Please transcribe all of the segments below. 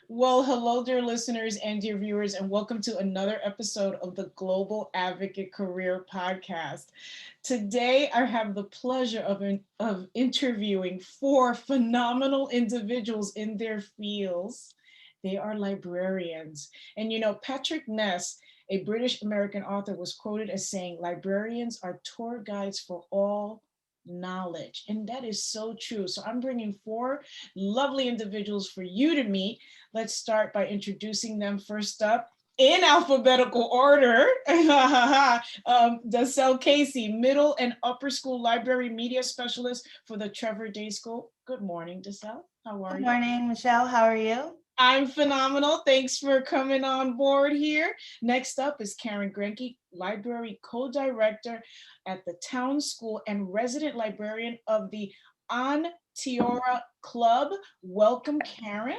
Well, hello, dear listeners and dear viewers, and welcome to another episode of the Global Advocate Career Podcast. Today, I have the pleasure of interviewing four phenomenal individuals in their fields. They are librarians. And Patrick Ness, a British American author, was quoted as saying, "Librarians are tour guides for all knowledge." And that is so true. So I'm bringing four lovely individuals for you to meet. Let's start by introducing them. First up, in alphabetical order, Dacel Casey, middle and upper school library media specialist for the Trevor Day School. Good morning, Dacel. How are Good you? morning, Michelle. How are you? I'm phenomenal. Thanks for coming on board here. Next up is Karyn Grenke, library co-director at the town school and resident librarian of the Onteora Club. Welcome, Karyn.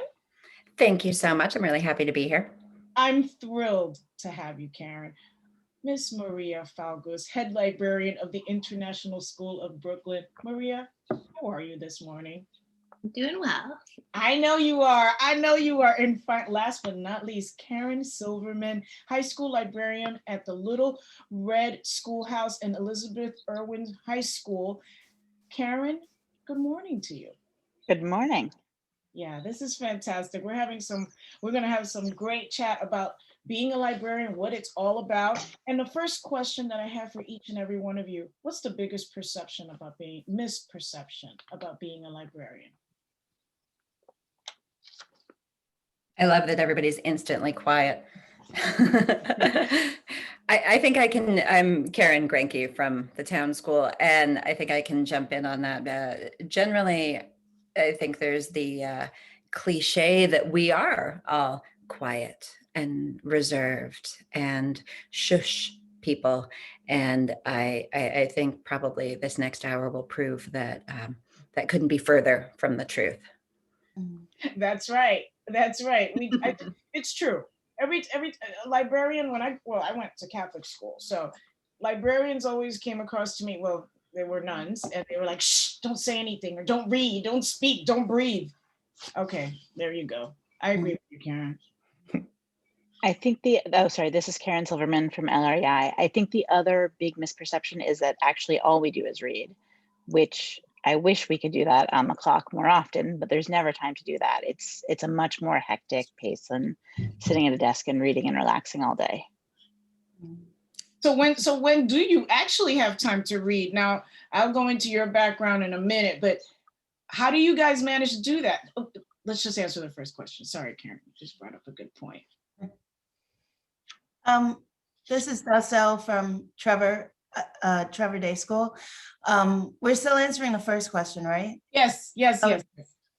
Thank you so much. I'm really happy to be here. I'm thrilled to have you, Karyn. Miss Maria Falgoust, head librarian of the International School of Brooklyn. Maria, how are you this morning? Doing well. I know you are. I know you are. In fact, last but not least, Karyn Silverman, high school librarian at the Little Red Schoolhouse and Elisabeth Irwin High School. Karyn, good morning to you. Good morning. Yeah, this is fantastic. We're going to have some great chat about being a librarian, what it's all about. And the first question that I have for each and every one of you, what's the biggest misperception about being a librarian? I love that everybody's instantly quiet. I think I'm Karyn Greinke from the town school, and I think I can jump in on that. Generally, I think there's the cliche that we are all quiet and reserved and shush people. And I think probably this next hour will prove that that couldn't be further from the truth. That's right. That's right. It's true. Every librarian, I went to Catholic school, so librarians always came across to me. Well, they were nuns, and they were like, "Shh, don't say anything, or don't read, don't speak, don't breathe." Okay, there you go. I agree with you, Karyn. I think this is Karyn Silverman from LREI. I think the other big misperception is that actually all we do is read, which I wish we could do that on the clock more often, but there's never time to do that. It's a much more hectic pace than sitting at a desk and reading and relaxing all day. So when do you actually have time to read? Now, I'll go into your background in a minute, but how do you guys manage to do that? Oh, let's just answer the first question. Sorry, Karyn, you just brought up a good point. This is Dacel from Trevor Day School. We're still answering the first question, right? Yes.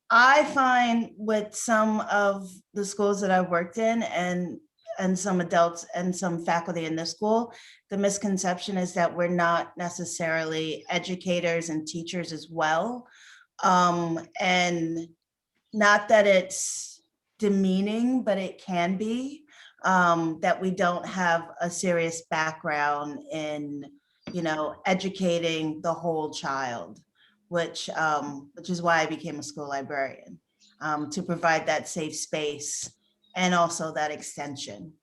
I find with some of the schools that I've worked in and some adults and some faculty in this school, the misconception is that we're not necessarily educators and teachers as well. And not that it's demeaning, but it can be, that we don't have a serious background in, educating the whole child, which is why I became a school librarian, to provide that safe space and also that extension.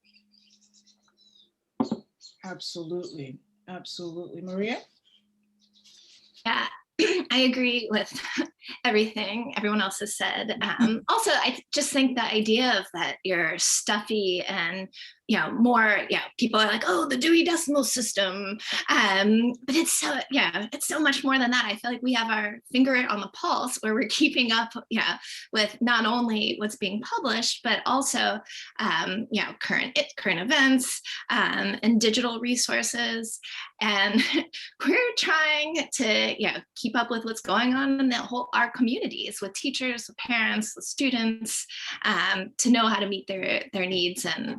Absolutely. Maria? Yeah, I agree with everything everyone else has said. Also, I just think the idea of that you're stuffy and more, people are like, oh, the Dewey Decimal System. But it's so much more than that. I feel like we have our finger on the pulse where we're keeping up, with not only what's being published, but also, current events and digital resources. And we're trying to, keep up with what's going on in our communities with teachers, with parents, with students, to know how to meet their needs. And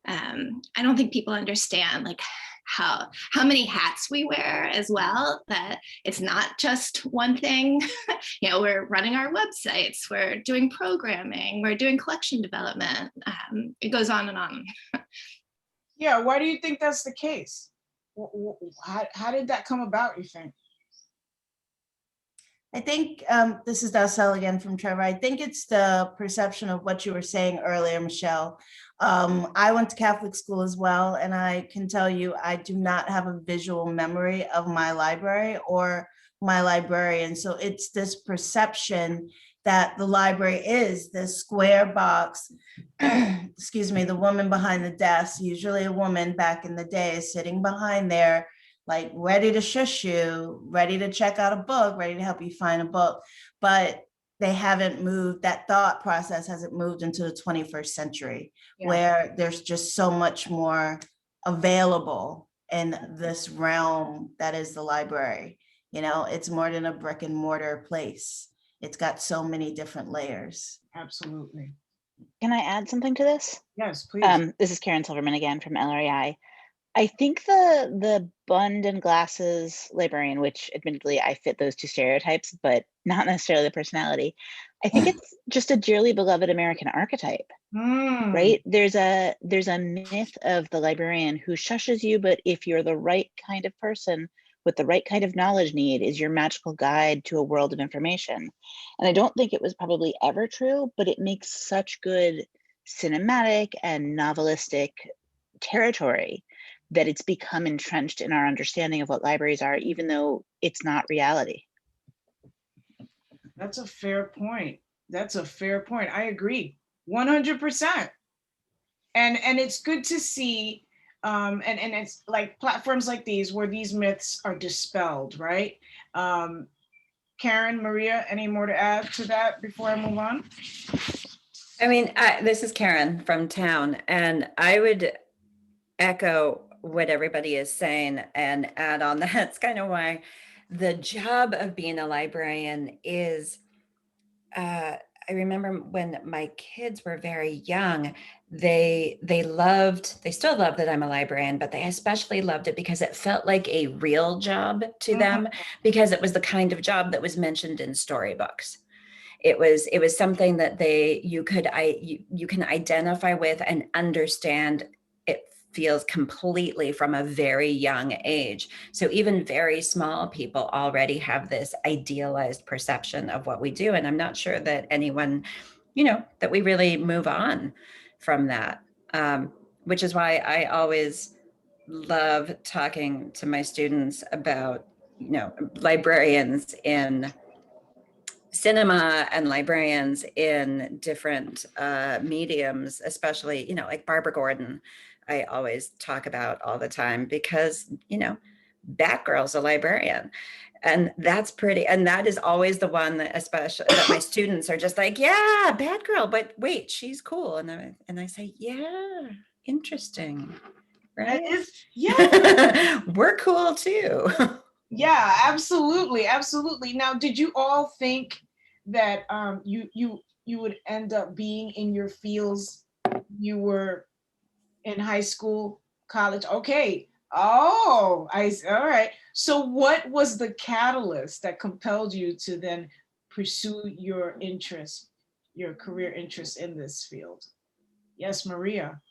I don't think people understand like how many hats we wear as well, that it's not just one thing. We're running our websites, we're doing programming, we're doing collection development. It goes on and on. Yeah, why do you think that's the case? How did that come about, you think? I think this is Dacel again from Trevor. I think it's the perception of what you were saying earlier, Michelle. I went to Catholic school as well, and I can tell you I do not have a visual memory of my library or my librarian. So it's this perception that the library is this square box. Excuse me, the woman behind the desk, usually a woman back in the day, is sitting behind there, like ready to shush you, ready to check out a book, ready to help you find a book. But they haven't moved, that thought process hasn't moved into the 21st century, where there's just so much more available in this realm that is the library. You know, it's more than a brick and mortar place. It's got so many different layers. Absolutely. Can I add something to this? Yes, please. This is Karyn Silverman again from LREI. I think the bund and glasses librarian, which admittedly I fit those two stereotypes, but not necessarily the personality. I think it's just a dearly beloved American archetype, right? There's a myth of the librarian who shushes you, but if you're the right kind of person with the right kind of knowledge need, is your magical guide to a world of information. And I don't think it was probably ever true, but it makes such good cinematic and novelistic territory that it's become entrenched in our understanding of what libraries are, even though it's not reality. That's a fair point. That's a fair point. I agree, 100%. And it's good to see, and it's like platforms like these where these myths are dispelled, right? Karyn, Maria, any more to add to that before I move on? I mean, this is Karyn from town, and I would echo what everybody is saying and add on that. That's kind of why the job of being a librarian is, I remember when my kids were very young, they still love that I'm a librarian, but they especially loved it because it felt like a real job to them, because it was the kind of job that was mentioned in storybooks. It was something that you can identify with and understand. It feels completely from a very young age. So even very small people already have this idealized perception of what we do. And I'm not sure that anyone, that we really move on from that, which is why I always love talking to my students about, librarians in cinema and librarians in different mediums, especially, like Barbara Gordon, I always talk about all the time, because, Batgirl's a librarian. And that's pretty, and that is always the one that, especially, that my students are just like, yeah, Batgirl, but wait, she's cool. And I say, yeah, interesting, right? Yeah. We're cool too. Yeah, absolutely, absolutely. Now, did you all think that you would end up being in your fields you were in high school, college? Okay. Oh, all right. So what was the catalyst that compelled you to then pursue your interest, your career interest in this field? Yes, Maria.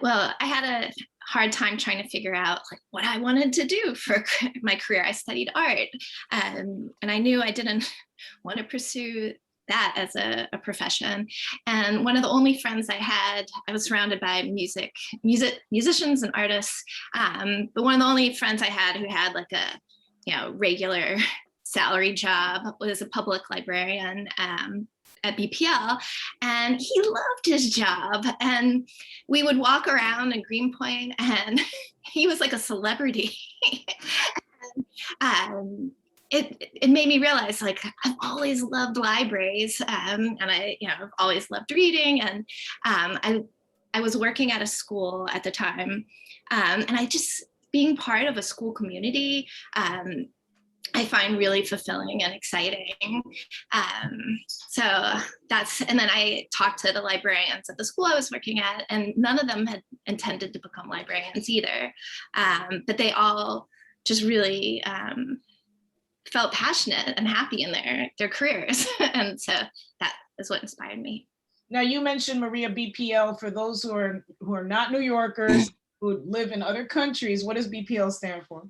Well, I had a hard time trying to figure out like what I wanted to do for my career. I studied art, and I knew I didn't want to pursue that as a profession. And one of the only friends I was surrounded by musicians and artists, but one of the only friends I had who had like a regular salary job was a public librarian at BPL, and he loved his job. And we would walk around in Greenpoint, and he was like a celebrity. And, it made me realize, like, I've always loved libraries, and I've always loved reading. And I was working at a school at the time, and I just being part of a school community. I find really fulfilling and exciting. So and then I talked to the librarians at the school I was working at, and none of them had intended to become librarians either. But they all just really felt passionate and happy in their careers. And so that is what inspired me. Now, you mentioned, Maria, BPL. For those who are not New Yorkers, who live in other countries, what does BPL stand for?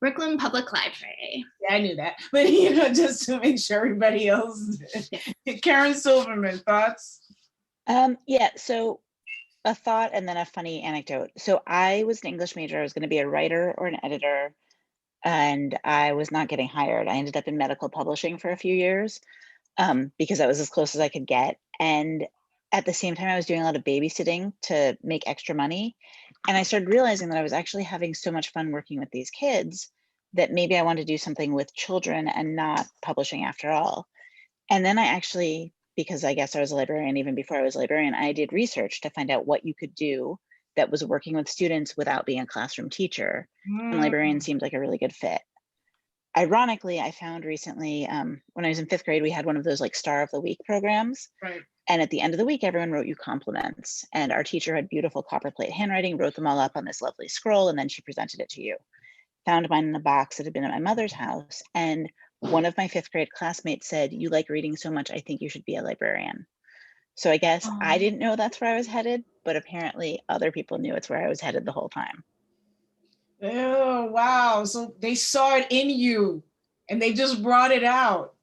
Brooklyn Public Library. Yeah, I knew that. But, just to make sure everybody else did. Karyn Silverman, thoughts? Yeah, so a thought and then a funny anecdote. So I was an English major. I was going to be a writer or an editor, and I was not getting hired. I ended up in medical publishing for a few years because that was as close as I could get. And at the same time, I was doing a lot of babysitting to make extra money. And I started realizing that I was actually having so much fun working with these kids that maybe I wanted to do something with children and not publishing after all. And then I actually, because I guess I was a librarian even before I was a librarian, I did research to find out what you could do that was working with students without being a classroom teacher. And librarian seemed like a really good fit. Ironically, I found recently, when I was in 5th grade, we had one of those like Star of the Week programs. Right. And at the end of the week, everyone wrote you compliments. And our teacher had beautiful copperplate handwriting, wrote them all up on this lovely scroll, and then she presented it to you. Found mine in a box that had been at my mother's house. And one of my 5th grade classmates said, "You like reading so much, I think you should be a librarian." So I guess I didn't know that's where I was headed, but apparently other people knew it's where I was headed the whole time. Oh, wow. So they saw it in you and they just brought it out.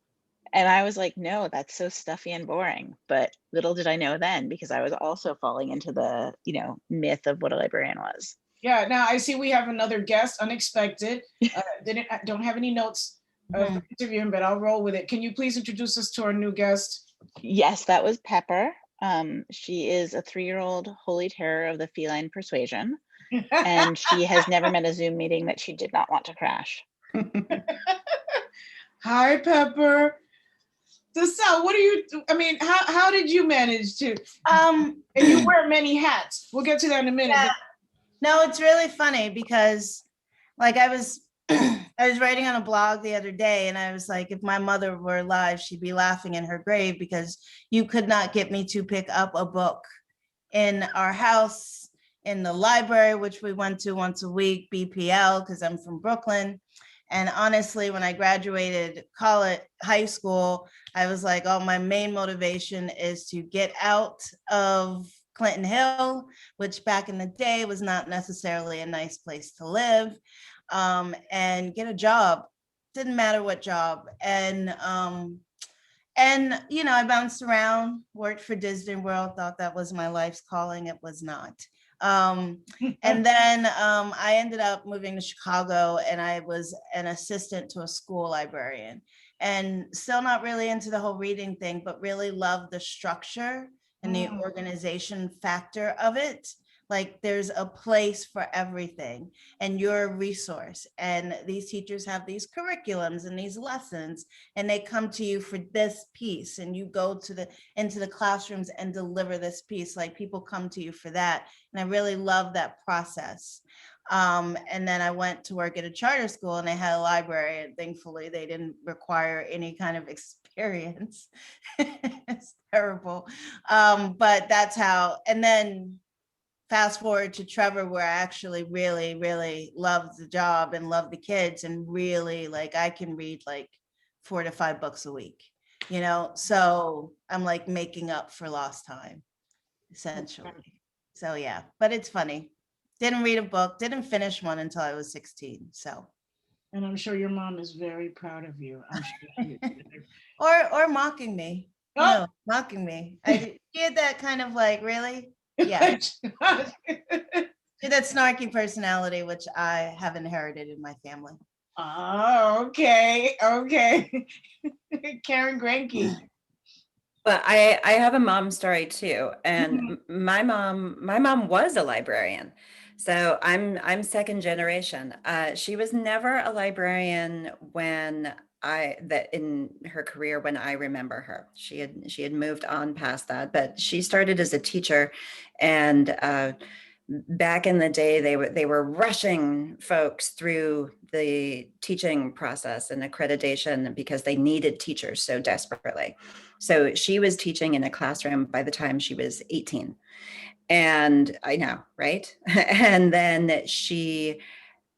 And I was like, no, that's so stuffy and boring. But little did I know then, because I was also falling into the, myth of what a librarian was. Yeah. Now I see we have another guest, unexpected. Don't have any notes for interviewing, but I'll roll with it. Can you please introduce us to our new guest? Yes, that was Pepper. She is a 3-year-old holy terror of the feline persuasion. And she has never met a Zoom meeting that she did not want to crash. Hi, Pepper. Dacel, what do you, how did you manage to, and you wear many hats. We'll get to that in a minute. Yeah. No, it's really funny because like I was writing on a blog the other day and I was like, if my mother were alive, she'd be laughing in her grave because you could not get me to pick up a book in our house, in the library, which we went to once a week, BPL, because I'm from Brooklyn. And honestly, when I graduated high school, I was like, oh, my main motivation is to get out of Clinton Hill, which back in the day was not necessarily a nice place to live, and get a job. Didn't matter what job. And I bounced around, worked for Disney World, thought that was my life's calling. It was not. And then I ended up moving to Chicago and I was an assistant to a school librarian and still not really into the whole reading thing, but really loved the structure and the organization factor of it. Like there's a place for everything and you're a resource. And these teachers have these curriculums and these lessons and they come to you for this piece and you go into the classrooms and deliver this piece. Like people come to you for that. And I really love that process. And then I went to work at a charter school and they had a library and thankfully they didn't require any kind of experience. It's terrible. But that's how, and then fast forward to Trevor, where I actually really, really love the job and love the kids and really like I can read like 4 to 5 books a week, so I'm like making up for lost time, essentially. So yeah, but it's funny. Didn't read a book, didn't finish one until I was 16. So. And I'm sure your mom is very proud of you. I'm sure or mocking me. Mocking me. She had that kind of like, really? Yeah. That snarky personality, which I have inherited in my family. Oh, okay. Karyn Grenke. Well, I have a mom story too. And my mom was a librarian. So I'm second generation. She was never a librarian in her career when I remember her. She had moved on past that, but she started as a teacher, and back in the day they were rushing folks through the teaching process and accreditation because they needed teachers so desperately. So she was teaching in a classroom by the time she was 18. And I know, right? And then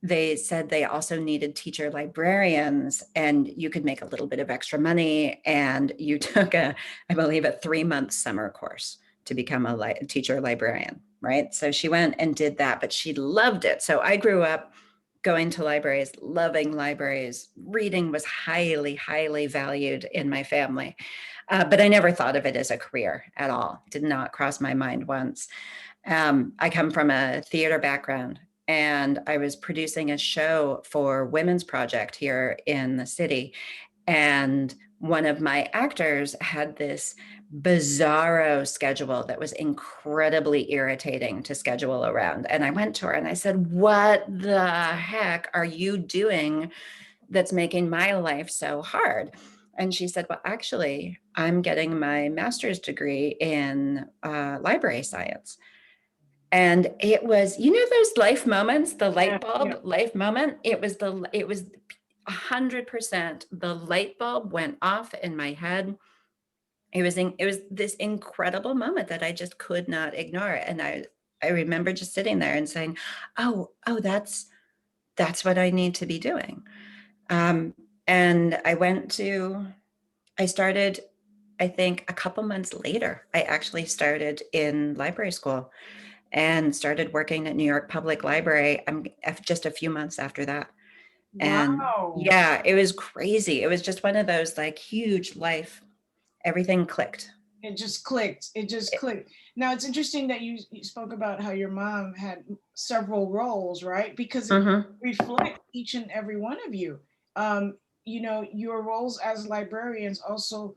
they said they also needed teacher librarians and you could make a little bit of extra money. And you took I believe a 3-month summer course to become a teacher librarian, right? So she went and did that, but she loved it. So I grew up going to libraries, loving libraries. Reading was highly, highly valued in my family. But I never thought of it as a career at all. Did not cross my mind once. I come from a theater background, and I was producing a show for Women's Project here in the city. And one of my actors had this bizarro schedule that was incredibly irritating to schedule around. And I went to her and I said, "What the heck are you doing that's making my life so hard?" And she said, "Well, actually, I'm getting my master's degree in library science." And it was, those life moments, the light bulb life moment. It was 100%. The light bulb went off in my head. It was this incredible moment that I just could not ignore. And I remember just sitting there and saying, oh, that's what I need to be doing. And I started, I think a couple months later, I actually started in library school and started working at New York Public Library. Just a few months after that. And Wow. yeah, it was crazy. It was just one of those like huge life, everything clicked. It just clicked. It just clicked. Now it's interesting that you spoke about how your mom had several roles, right? Because it reflects each and every one of you. Your roles as librarians also,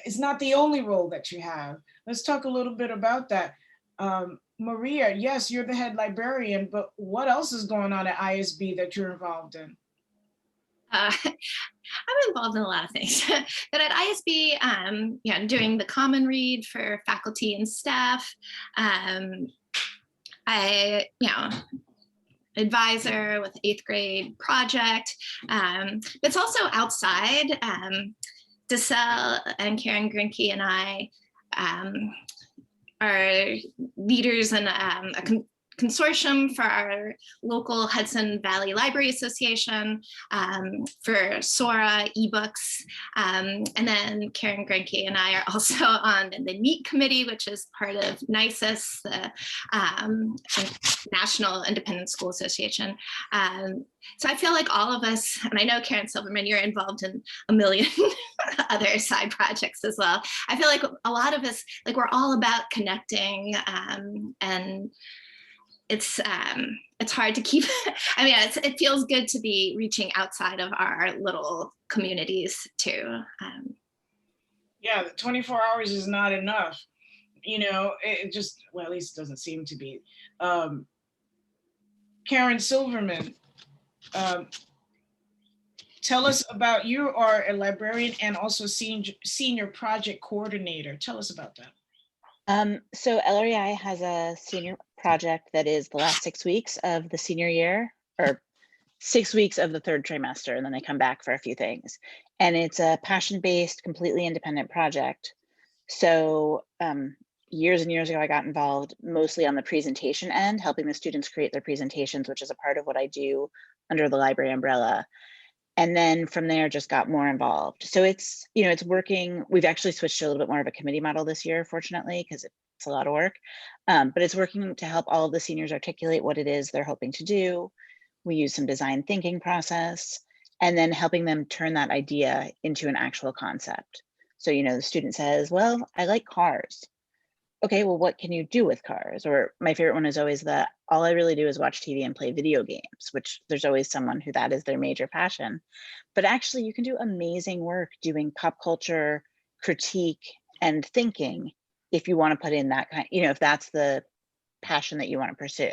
it's not the only role that you have. Let's talk a little bit about that. Maria, yes, you're the head librarian, but what else is going on at ISB that you're involved in? I'm involved in a lot of things, but at ISB, I'm doing the common read for faculty and staff. I, advisor with the 8th grade project. It's also outside. Dacel and Karyn, Grenke, and I are leaders in a consortium for our local Hudson Valley Library Association, for Sora ebooks. And then Karyn, Grenke, and I are also on the NEAT committee, which is part of NICES, the National Independent School Association. So I feel like all of us, and I know Karyn Silverman, you're involved in a million other side projects as well. I feel like a lot of us, like, we're all about connecting, and it's hard to keep. I mean, it feels good to be reaching outside of our little communities too. Yeah, 24 hours is not enough. It just, well, at least it doesn't seem to be. Karyn Silverman, tell us about, you are a librarian and also senior project coordinator. Tell us about that. So LREI has a senior project that is the last 6 weeks of the senior year, or 6 weeks of the 3rd trimester, and then they come back for a few things. And it's a passion-based, completely independent project. So years and years ago, I got involved mostly on the presentation end, helping the students create their presentations, which is a part of what I do under the library umbrella. And then from there, just got more involved. So it's, it's working. We've actually switched to a little bit more of a committee model this year, fortunately, because it's a lot of work. But it's working to help all of the seniors articulate what it is they're hoping to do. We use some design thinking process, and then helping them turn that idea into an actual concept. So, the student says, well, I like cars. Okay, well, what can you do with cars? Or my favorite one is always all I really do is watch TV and play video games, which there's always someone who that is their major passion. But actually, you can do amazing work doing pop culture critique and thinking if you want to put in that kind, if that's the passion that you want to pursue.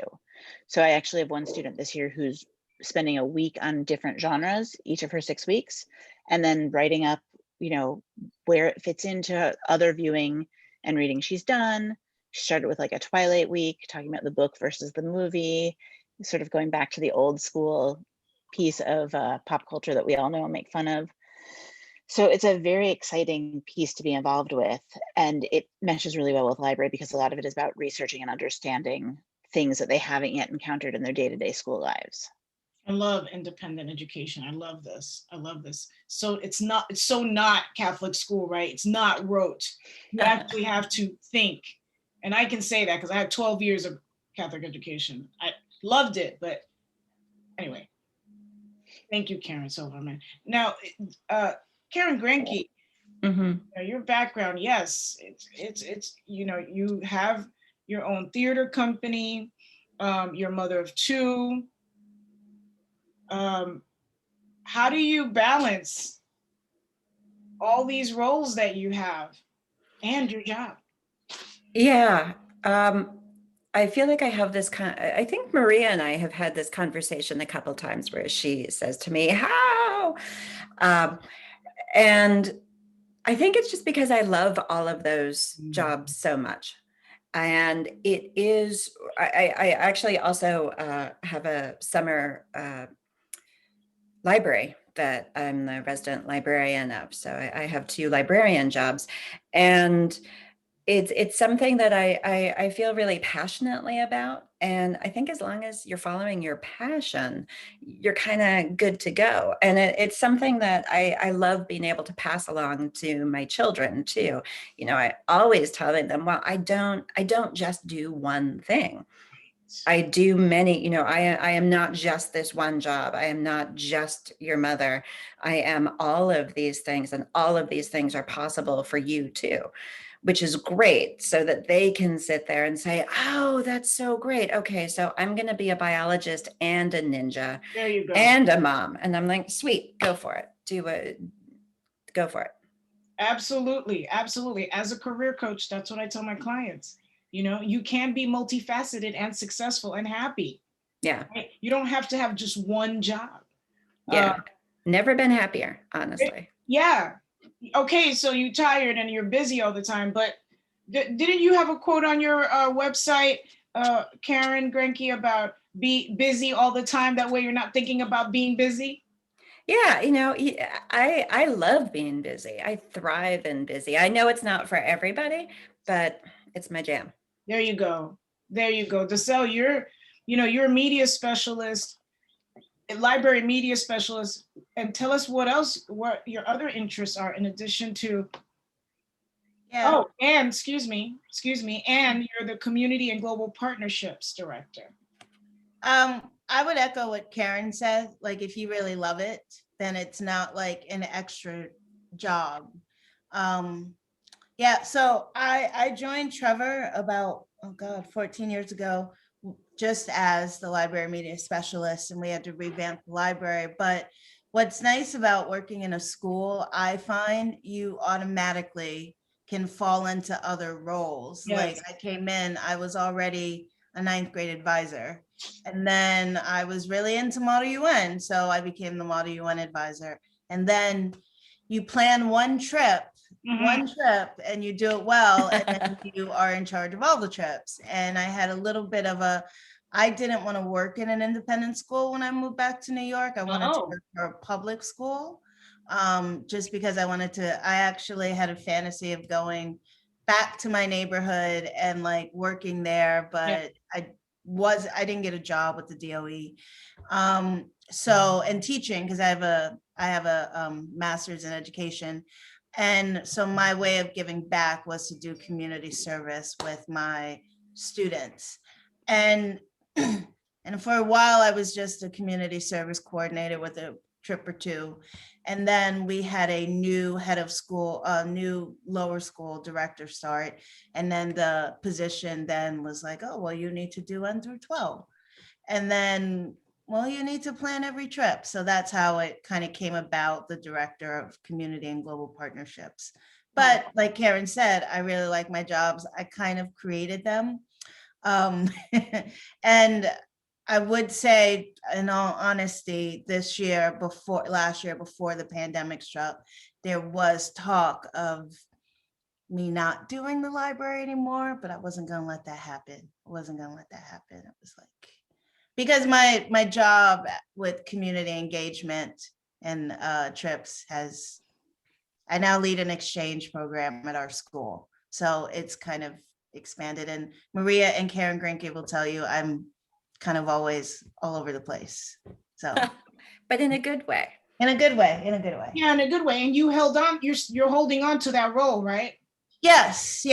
So I actually have one student this year who's spending a week on different genres, each of her 6 weeks, and then writing up, where it fits into other viewing and reading she's done. She started with like a Twilight week, talking about the book versus the movie, sort of going back to the old school piece of pop culture that we all know and make fun of. So it's a very exciting piece to be involved with, and it meshes really well with library because a lot of it is about researching and understanding things that they haven't yet encountered in their day-to-day school lives. I love independent education. I love this. So it's so not Catholic school, right? It's not rote. You actually have to think. And I can say that because I had 12 years of Catholic education. I loved it, but Anyway, thank you, Karyn Silverman. Now, Karyn Grenke, Mhm. your background, yes, it's you have your own theater company, you're a mother of two. How do you balance all these roles that you have and your job? Yeah. I feel like I have this I think Maria and I have had this conversation a couple times where she says to me, how? Um, and I think it's just because I love all of those jobs so much. And it is, I actually also have a summer library that I'm the resident librarian of. So I have 2 librarian jobs. And it's something that I feel really passionately about. And I think as long as you're following your passion, you're kind of good to go. And it's something that I love being able to pass along to my children too. You know, I always telling them, well, I don't just do one thing. I do many, you know, I am not just this one job. I am not just your mother. I am all of these things, and all of these things are possible for you too, which is great, so that they can sit there and say, oh, that's so great. Okay, so I'm going to be a biologist and a ninja There you go. and a mom. And I'm like, sweet, go for it. Go for it. Absolutely, absolutely. As a career coach, that's what I tell my clients. You can be multifaceted and successful and happy. Yeah. Right? You don't have to have just one job. Yeah. Never been happier, honestly. Yeah. Okay, so you're tired and you're busy all the time, but didn't you have a quote on your website, Karyn Grenke, about be busy all the time? That way you're not thinking about being busy. Yeah, you know, I love being busy. I thrive in busy. I know it's not for everybody, but it's my jam. There you go. There you go. Dacel, you're a media specialist, a library media specialist, and tell us what your other interests are in addition to. Yeah. Oh, and excuse me, and you're the Community and Global Partnerships Director. I would echo what Karyn said. Like, if you really love it, then it's not like an extra job. Yeah, so I joined Trevor about, 14 years ago, just as the library media specialist, and we had to revamp the library. But what's nice about working in a school, I find you automatically can fall into other roles. Yes. Like, I came in, I was already a 9th grade advisor. And then I was really into Model UN, so I became the Model UN advisor. And then you plan one trip, and you do it well, and then you are in charge of all the trips. And I had a little bit of I didn't want to work in an independent school when I moved back to New York. I wanted to work for a public school, just because I actually had a fantasy of going back to my neighborhood and like working there, but I didn't get a job with the DOE. And teaching, because I have a master's in education. And so my way of giving back was to do community service with my students. And and for a while I was just a community service coordinator with a trip or two. And then we had a new head of school, a new lower school director start. And then the position then was like, oh, well, you need to do 1 through 12. And then, well, you need to plan every trip. So that's how it kind of came about, the director of community and global partnerships. But like Karyn said, I really like my jobs. I kind of created them. And I would say, in all honesty, last year before the pandemic struck, there was talk of me not doing the library anymore, but I wasn't going to let that happen. It was like, because my job with community engagement and trips I now lead an exchange program at our school. So it's kind of expanded, and Maria and Karyn Greinke will tell you I'm kind of always all over the place. So, but in a good way. In a good way. Yeah, in a good way. And you held on. You're holding on to that role, right? Yes.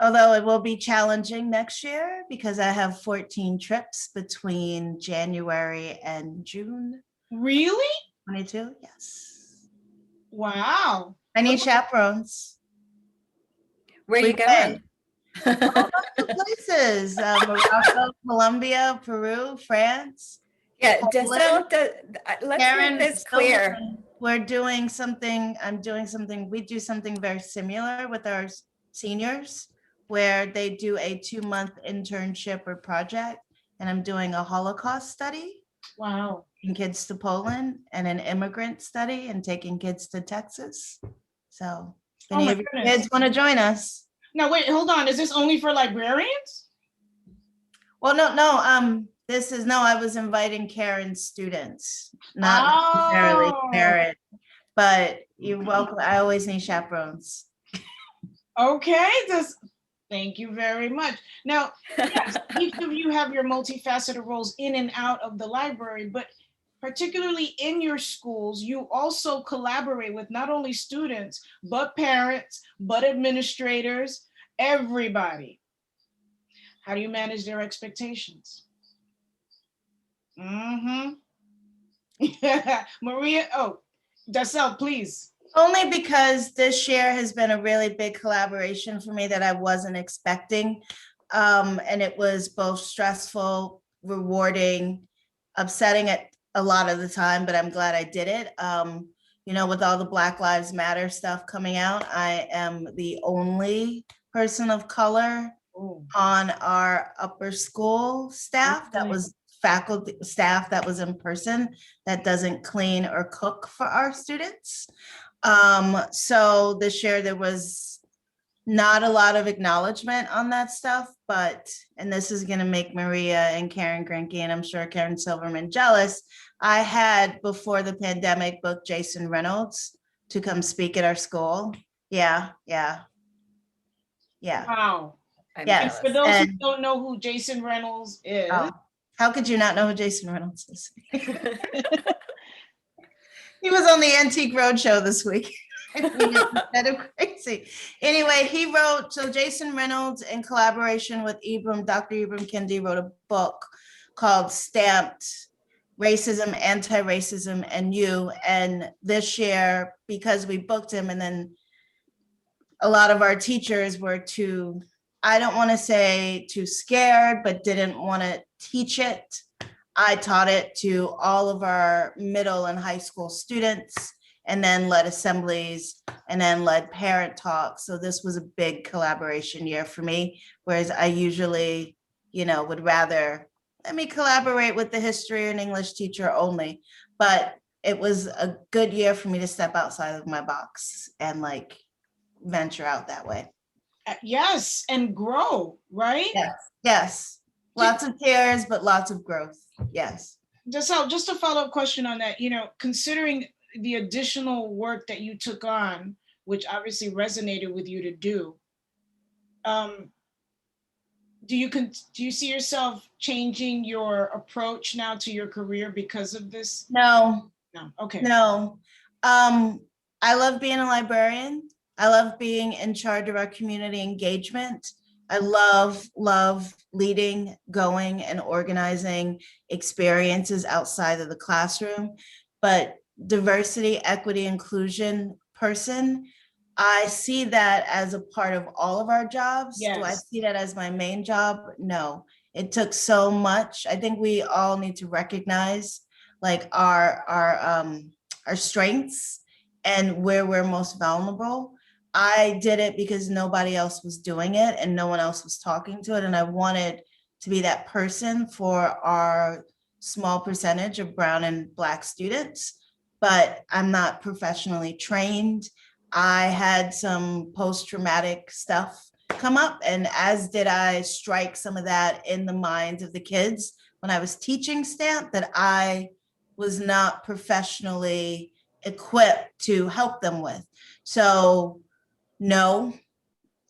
although it will be challenging next year because I have 14 trips between January and June Really? 22. Yes. Wow. I need chaperones. Where are We you going? Two places, Morocco, Colombia, Peru, France. Yeah, Poland. let's Karyn, make this clear. Silverman, we're doing something, I'm doing something, we do something very similar with our seniors where they do a 2-month internship or project. And I'm doing a Holocaust study, Wow. taking kids to Poland, and an immigrant study and taking kids to Texas. So if Oh any my of your goodness. kids want to join us. Now, wait, hold on. Is this only for librarians? Well, no, this is, no, I was inviting Karyn's students, not necessarily Oh. Karyn, but you're welcome. I always need chaperones. Okay. Thank you very much. Now, yes, each of you have your multifaceted roles in and out of the library, but particularly in your schools, you also collaborate with not only students, but parents, but administrators, everybody. How do you manage their expectations? Mm-hmm. Maria, Dacel, please. Only because this year has been a really big collaboration for me that I wasn't expecting. And it was both stressful, rewarding, upsetting at a lot of the time, but I'm glad I did it. You know, with all the Black Lives Matter stuff coming out, I am the only person of color on our upper school staff that was faculty staff that was in person that doesn't clean or cook for our students. So this year there was not a lot of acknowledgement on that stuff, but, and this is going to make Maria and Karyn Grenke, and I'm sure Karen Silverman jealous. I had, before the pandemic, booked Jason Reynolds to come speak at our school. Yeah. Wow. I'm Yes. For jealous. those who don't know who Jason Reynolds is, Oh, how could you not know who Jason Reynolds is? He was on the Antique Roadshow this week. Kind of crazy. Anyway, he wrote, so Jason Reynolds, in collaboration with Dr. Ibram Kendi, wrote a book called Stamped: Racism, Anti-Racism, and You. And this year, because we booked him, and then a lot of our teachers were too, I don't want to say too scared, but didn't want to teach it. I taught it to all of our middle and high school students, and then led assemblies, and then led parent talks. So this was a big collaboration year for me, whereas I usually, would rather, let me collaborate with the history and English teacher only. But it was a good year for me to step outside of my box and venture out that way. yes, and grow, right? Yes. Lots of tears, but lots of growth. Yes. Just a follow-up question on that, considering the additional work that you took on, which obviously resonated with you to do, do you see yourself changing your approach now to your career because of this? No. Okay. No. I love being a librarian. I love being in charge of our community engagement. I love leading, going, and organizing experiences outside of the classroom. But diversity, equity, inclusion person, I see that as a part of all of our jobs. Yes. Do I see that as my main job? No. It took so much. I think we all need to recognize our strengths and where we're most vulnerable. I did it because nobody else was doing it and no one else was talking to it. And I wanted to be that person for our small percentage of Brown and Black students, but I'm not professionally trained. I had some post-traumatic stuff come up, and as did I strike some of that in the minds of the kids when I was teaching STAMP, that I was not professionally equipped to help them with. So no,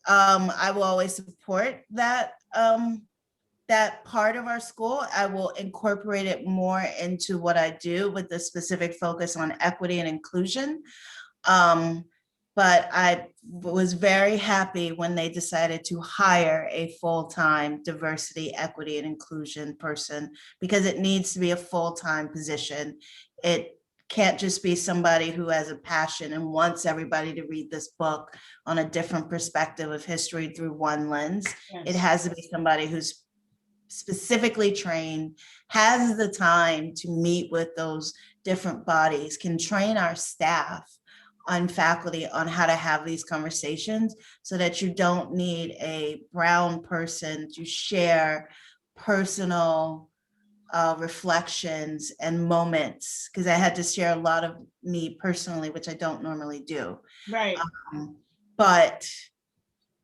I will always support that that part of our school. I will incorporate it more into what I do with the specific focus on equity and inclusion. but I was very happy when they decided to hire a full-time diversity, equity, and inclusion person, because it needs to be a full-time position. It can't just be somebody who has a passion and wants everybody to read this book on a different perspective of history through one lens. It has to be somebody who's specifically trained, has the time to meet with those different bodies, can train our staff on faculty on how to have these conversations, so that you don't need a brown person to share personal reflections and moments, because I had to share a lot of me personally, which I don't normally do. Right.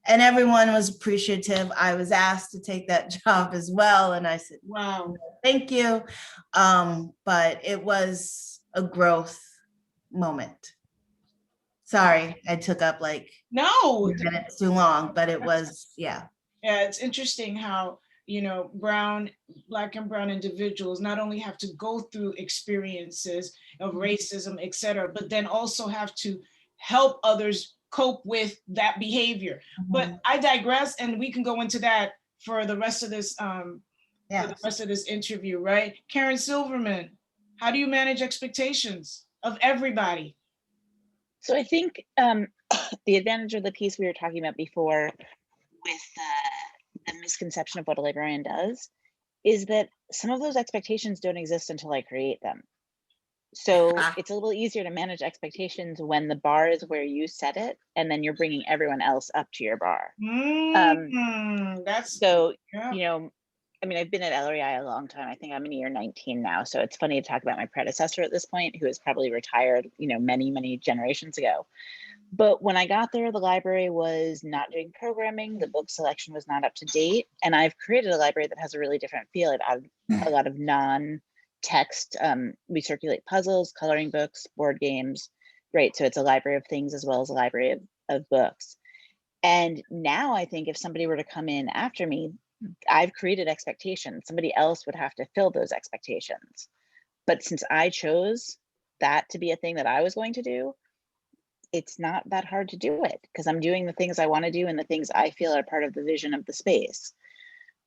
And everyone was appreciative. I was asked to take that job as well, and I said, Wow. thank you. But it was a growth moment. Sorry, I took up like No. 2 minutes too long, but it was, yeah. Yeah, it's interesting how, you know, Black and brown individuals not only have to go through experiences of racism, et cetera, but then also have to help others cope with that behavior. But I digress, and we can go into that for the rest of this for the rest of this interview, right? Karyn Silverman, how do you manage expectations of everybody? So I think the advantage of the piece we were talking about before with the misconception of what a librarian does is that some of those expectations don't exist until I create them. So it's a little easier to manage expectations when the bar is where you set it, and then you're bringing everyone else up to your bar. That's so, you know, I mean, I've been at LREI a long time. I think I'm in year 19 now. So it's funny to talk about my predecessor at this point, who is probably retired, you know, many, many generations ago. But when I got there, the library was not doing programming. The book selection was not up to date. And I've created a library that has a really different feel. It had a lot of non-text. We circulate puzzles, coloring books, board games, right? So it's a library of things as well as a library of books. And now I think if somebody were to come in after me, I've created expectations. Somebody else would have to fill those expectations. But since I chose that to be a thing that I was going to do, it's not that hard to do it, because I'm doing the things I want to do and the things I feel are part of the vision of the space.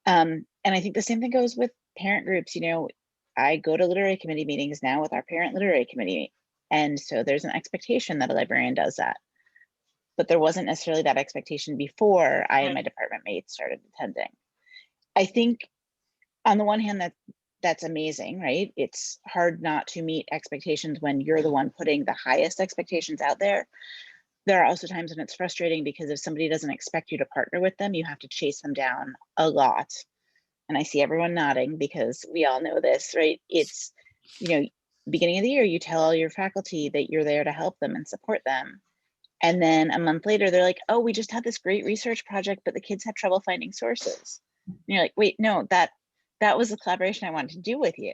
And I think the same thing goes with parent groups. You know, I go to literary committee meetings now with our parent literary committee. And so there's an expectation that a librarian does that. But there wasn't necessarily that expectation before I and my department mates started attending. I think on the one hand, that's amazing, right? It's hard not to meet expectations when you're the one putting the highest expectations out there. There are also times when it's frustrating, because if somebody doesn't expect you to partner with them, you have to chase them down a lot. And I see everyone nodding, because we all know this, right? It's, you know, beginning of the year, you tell all your faculty that you're there to help them and support them. And then a month later, they're like, oh, we just had this great research project, but the kids had trouble finding sources. And you're like, wait, no, that was the collaboration I wanted to do with you.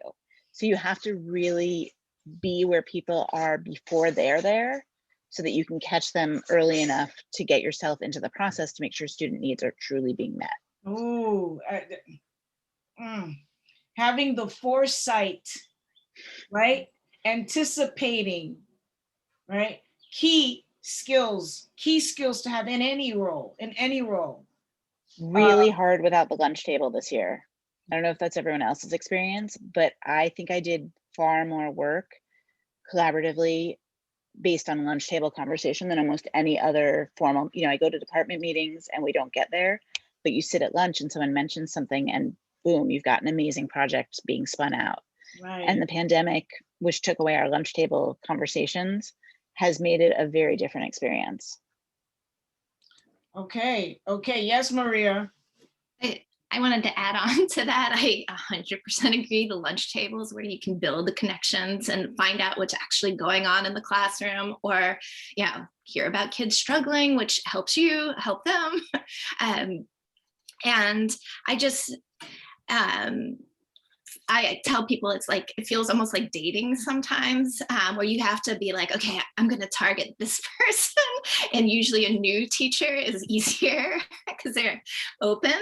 So you have to really be where people are before they're there, so that you can catch them early enough to get yourself into the process to make sure student needs are truly being met. Oh, having the foresight, right? Anticipating, right? Key skills to have in any role, Really hard without the lunch table this year. I don't know if that's everyone else's experience, but I think I did far more work collaboratively based on lunch table conversation than almost any other formal. You know, I go to department meetings and we don't get there, but you sit at lunch and someone mentions something and boom, you've got an amazing project being spun out. Right. And the pandemic, which took away our lunch table conversations, has made it a very different experience. Okay. Yes, Maria. I wanted to add on to that. I 100% agree. The lunch tables where you can build the connections and find out what's actually going on in the classroom, or hear about kids struggling, which helps you help them. And I just I tell people it's like, it feels almost like dating sometimes, where you have to be like, okay, I'm going to target this person. And usually a new teacher is easier because they're open.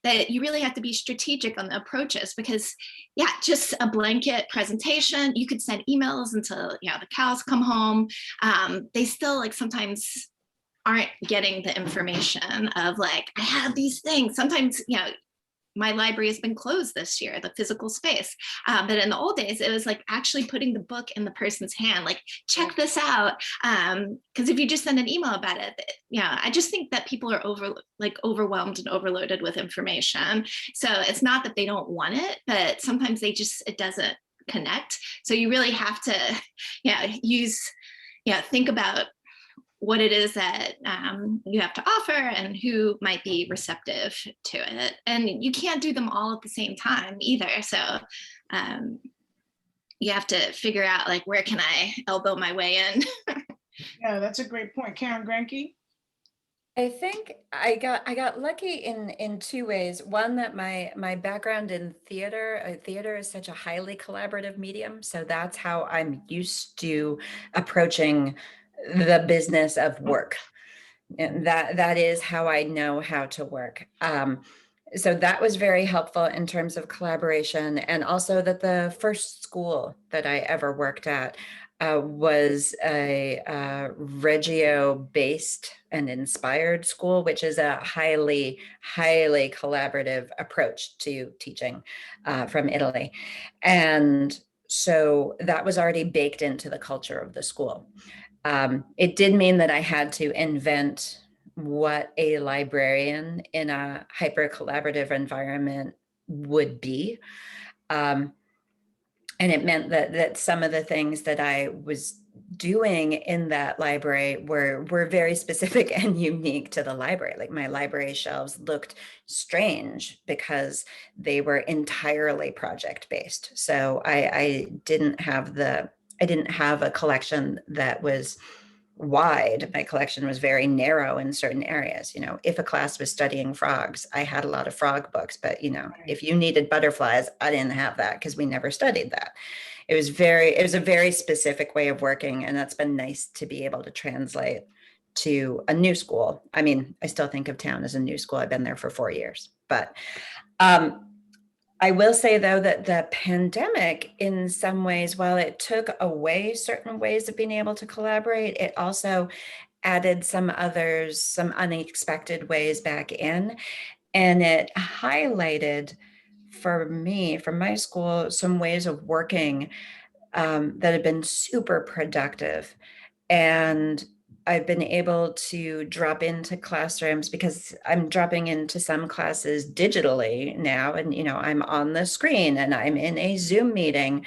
That you really have to be strategic on the approaches, because yeah, just a blanket presentation, you could send emails until, you know, the cows come home. They still like sometimes aren't getting the information of like, I have these things. Sometimes, you know, my library has been closed this year, the physical space. But in the old days, it was like actually putting the book in the person's hand, like, check this out. Because if you just send an email about it, yeah, I just think that people are overwhelmed and overloaded with information. So it's not that they don't want it, but sometimes it doesn't connect. So you really have to, think about what it is that you have to offer and who might be receptive to it. And you can't do them all at the same time either. So you have to figure out like, where can I elbow my way in? Yeah, that's a great point. Karyn, Grenke? I think I got lucky in two ways. One, that my background in theater is such a highly collaborative medium. So that's how I'm used to approaching the business of work. And that is how I know how to work. So that was very helpful in terms of collaboration, and also that the first school that I ever worked at was a Reggio-based and inspired school, which is a highly collaborative approach to teaching from Italy. And so that was already baked into the culture of the school. It did mean that I had to invent what a librarian in a hyper collaborative environment would be. And it meant that some of the things that I was doing in that library were very specific and unique to the library. Like, my library shelves looked strange because they were entirely project-based. So I didn't have a collection that was wide. My collection was very narrow in certain areas. You know, if a class was studying frogs, I had a lot of frog books, but if you needed butterflies, I didn't have that because we never studied that. It was a very specific way of working, and that's been nice to be able to translate to a new school. I mean, I still think of town as a new school. I've been there for 4 years, but I will say, though, that the pandemic, in some ways, while it took away certain ways of being able to collaborate, it also added some unexpected ways back in. And it highlighted for me, from my school, some ways of working that have been super productive. And I've been able to drop into classrooms, because I'm dropping into some classes digitally now, and I'm on the screen and I'm in a Zoom meeting,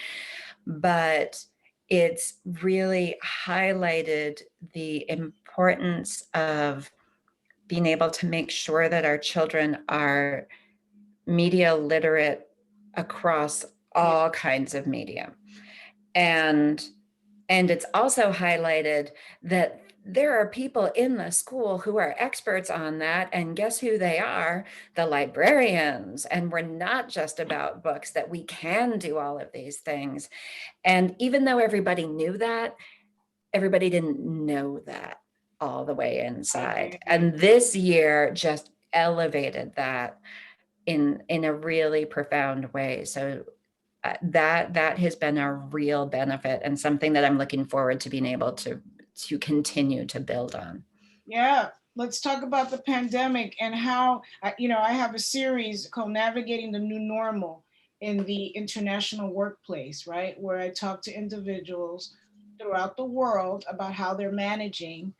but it's really highlighted the importance of being able to make sure that our children are media literate across all kinds of media. And it's also highlighted that there are people in the school who are experts on that. And guess who they are? The librarians. And we're not just about books, that we can do all of these things. And even though everybody knew that, everybody didn't know that all the way inside. And this year just elevated that in a really profound way. So that has been a real benefit, and something that I'm looking forward to being able to continue to build on. Yeah, let's talk about the pandemic and how, I have a series called Navigating the New Normal in the International Workplace, right? Where I talk to individuals throughout the world about how they're managing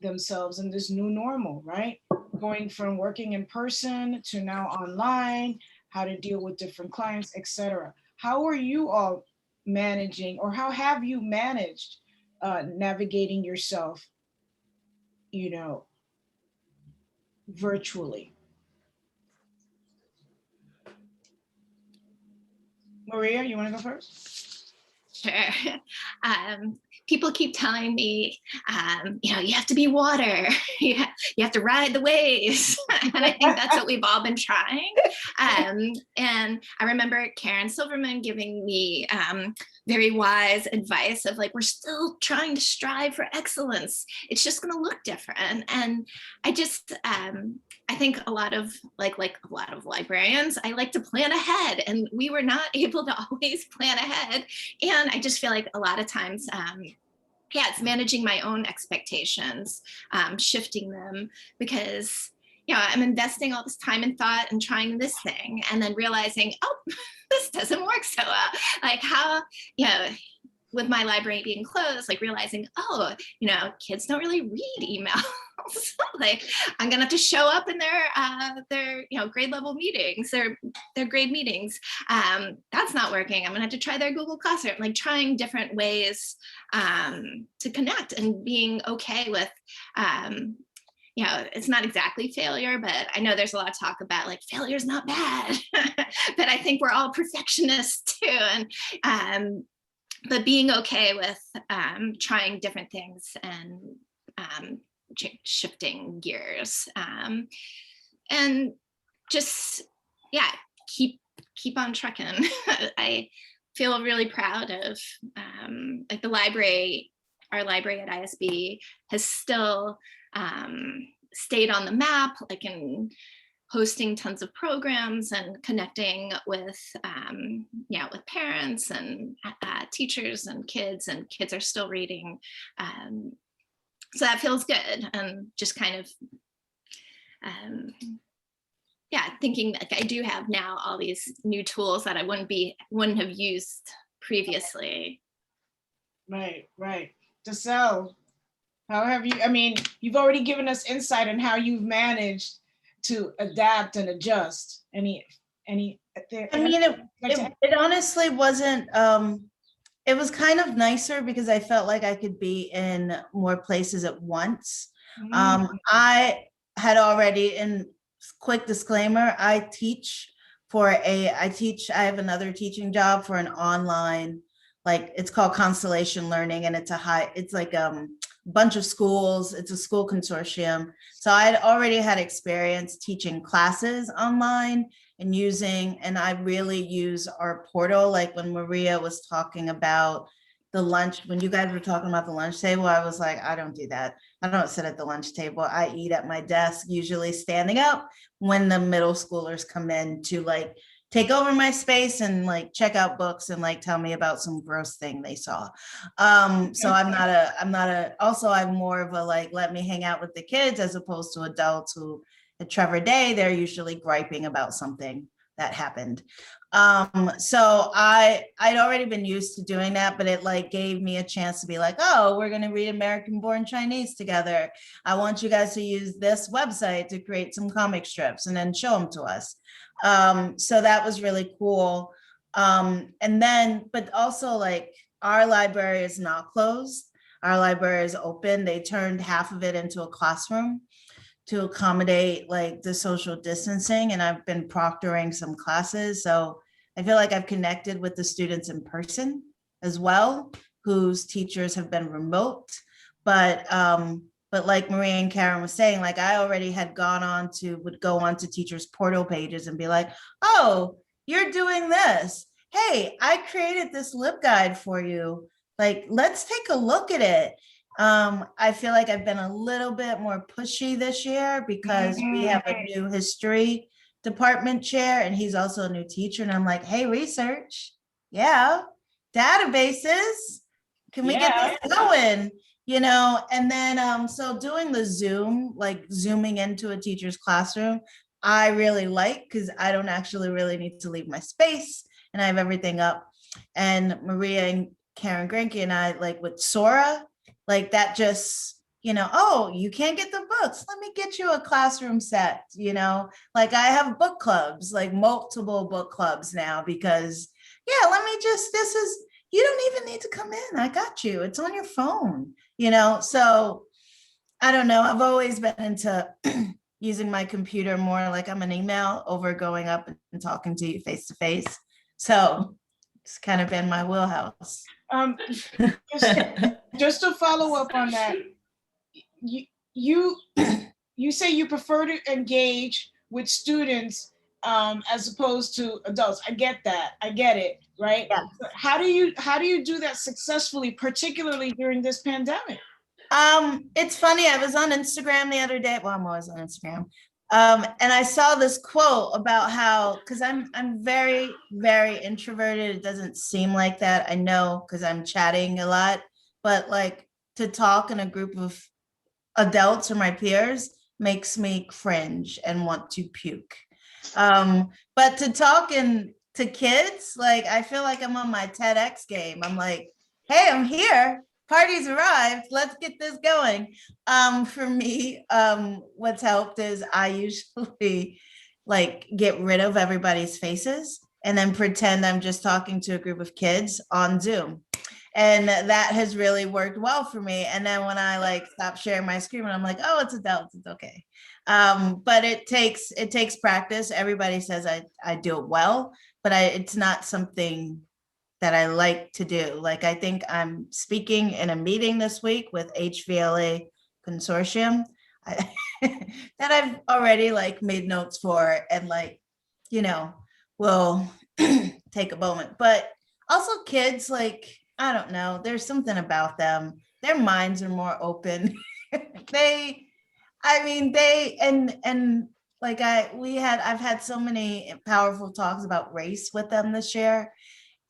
themselves in this new normal, right? Going from working in person to now online, how to deal with different clients, etc. How are you all managing, or how have you managed navigating yourself, virtually? Maria, you want to go first? Sure. people keep telling me, you have to be water, you have to ride the waves. And I think that's what we've all been trying. And I remember Karyn Silverman giving me very wise advice of like, we're still trying to strive for excellence. It's just going to look different. And I just, I think a lot of like a lot of librarians, I like to plan ahead, and we were not able to always plan ahead. And I just feel like a lot of times, it's managing my own expectations, shifting them, because I'm investing all this time and thought and trying this thing, and then realizing, oh, this doesn't work so well. Like how, with my library being closed, like realizing, oh, kids don't really read emails. Like I'm gonna have to show up in their grade level meetings, their grade meetings. That's not working. I'm gonna have to try their Google Classroom, like trying different ways to connect, and being okay with it's not exactly failure, but I know there's a lot of talk about like failure is not bad. But I think we're all perfectionists too, and but being okay with trying different things and shifting gears, and just keep on trucking. I feel really proud of like the library. Our library at ISB has still stayed on the map, like in hosting tons of programs and connecting with with parents and teachers, and kids are still reading. So that feels good, and just kind of thinking like I do have now all these new tools that I wouldn't have used previously. Right. Dacel, how have you, I mean, you've already given us insight on how you've managed to adapt and adjust. I mean, it honestly wasn't, it was kind of nicer because I felt like I could be in more places at once. I had already, in quick disclaimer, I have another teaching job for an online, like it's called Constellation Learning, and it's like bunch of schools. It's a school consortium. So I'd already had experience teaching classes online and I really use our portal. Like when Maria was talking about the lunch, when you guys were talking about the lunch table, I was like, I don't do that. I don't sit at the lunch table. I eat at my desk, usually standing up when the middle schoolers come in to like take over my space and like check out books and like tell me about some gross thing they saw. So I'm more of a like, let me hang out with the kids, as opposed to adults who at Trevor Day, they're usually griping about something that happened. So I'd already been used to doing that, but it like gave me a chance to be like, oh, we're going to read American Born Chinese together. I want you guys to use this website to create some comic strips and then show them to us. So that was really cool. But also like our library is not closed. Our library is open. They turned half of it into a classroom to accommodate like the social distancing. And I've been proctoring some classes. So I feel like I've connected with the students in person as well, whose teachers have been remote. But like Maria and Karyn was saying, like I already had would go on to teachers' portal pages and be like, oh, you're doing this. Hey, I created this LibGuide for you. Like, let's take a look at it. I feel like I've been a little bit more pushy this year because we have a new history department chair and he's also a new teacher. And I'm like, hey, research. Yeah. Databases. Can we get this going? And then, so doing the Zoom, like zooming into a teacher's classroom, I really like, because I don't actually really need to leave my space and I have everything up. And Maria and Karen Grenke and I, like with Sora, like that just, oh, you can't get the books. Let me get you a classroom set, like I have book clubs, like multiple book clubs now, because you don't even need to come in. I got you. It's on your phone, So I don't know. I've always been into using my computer more like I'm an email over going up and talking to you face to face. So it's kind of been my wheelhouse. Um, just, just to follow up on that, you say you prefer to engage with students as opposed to adults. I get that. I get it. Right. Yeah. But how do you do that successfully, particularly during this pandemic? It's funny. I was on Instagram the other day. Well, I'm always on Instagram. And I saw this quote about how, because I'm very, very introverted. It doesn't seem like that. I know because I'm chatting a lot, but like to talk in a group of adults or my peers makes me cringe and want to puke. But to talk to kids, like I feel like I'm on my TEDx game. I'm like, hey, I'm here. Party's arrived. Let's get this going. For me, what's helped is I usually like get rid of everybody's faces and then pretend I'm just talking to a group of kids on Zoom. And that has really worked well for me. And then when I like stop sharing my screen, I'm like, oh, it's adults, it's okay. But it takes practice. Everybody says I do it well, but it's not something that I like to do. Like I think I'm speaking in a meeting this week with HVLA Consortium that I've already like made notes for and like, will take a moment. But also kids, like, I don't know, there's something about them. Their minds are more open. I've had so many powerful talks about race with them this year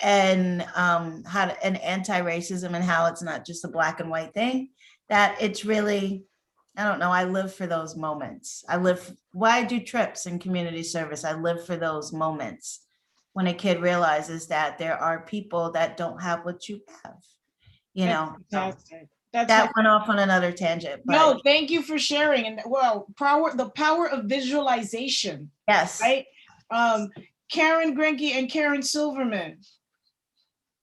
and and anti-racism and how it's not just a black and white thing, that it's really, I don't know, I live for those moments. Why I do trips in community service. I live for those moments when a kid realizes that there are people that don't have what you have, Fantastic. That went off on another tangent. But no, thank you for sharing. And the power of visualization. Yes. Right. Karyn Grenke and Karyn Silverman.